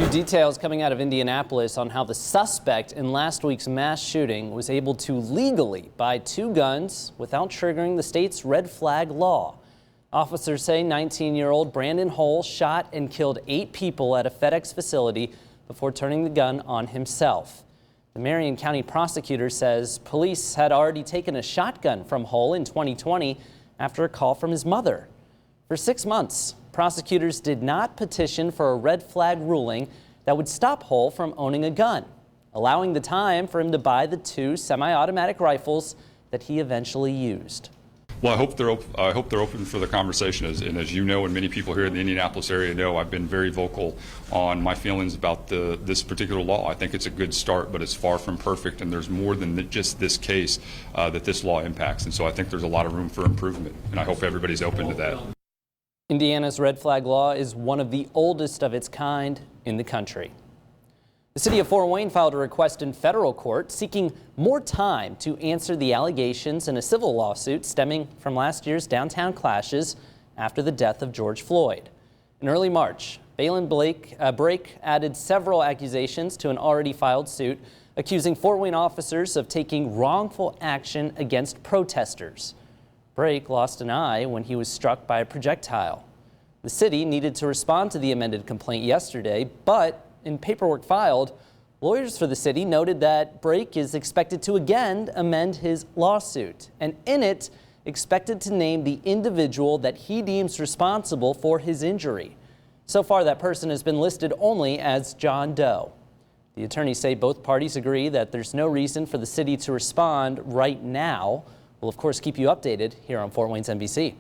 New details coming out of Indianapolis on how the suspect in last week's mass shooting was able to legally buy 2 guns without triggering the state's red flag law. Officers say 19-year-old Brandon Hull shot and killed 8 people at a FedEx facility before turning the gun on himself. The Marion County prosecutor says police had already taken a shotgun from Hull in 2020 after a call from his mother. For 6 months, prosecutors did not petition for a red flag ruling that would stop Hull from owning a gun, allowing the time for him to buy the 2 semi-automatic rifles that he eventually used. Well, I hope they're open for the conversation. And as you know, and many people here in the Indianapolis area know, I've been very vocal on my feelings about this particular law. I think it's a good start, but it's far from perfect, and there's more than just this case that this law impacts. And so I think there's a lot of room for improvement, and I hope everybody's open to that. Indiana's red flag law is one of the oldest of its kind in the country. The city of Fort Wayne filed a request in federal court seeking more time to answer the allegations in a civil lawsuit stemming from last year's downtown clashes after the death of George Floyd. In early March, Balin Brake added several accusations to an already filed suit accusing Fort Wayne officers of taking wrongful action against protesters. Brake lost an eye when he was struck by a projectile. The city needed to respond to the amended complaint yesterday, but in paperwork filed, lawyers for the city noted that Brake is expected to again amend his lawsuit, and in it expected to name the individual that he deems responsible for his injury. So far, that person has been listed only as John Doe. The attorneys say both parties agree that there's no reason for the city to respond right now. We'll, of course, keep you updated here on Fort Wayne's NBC.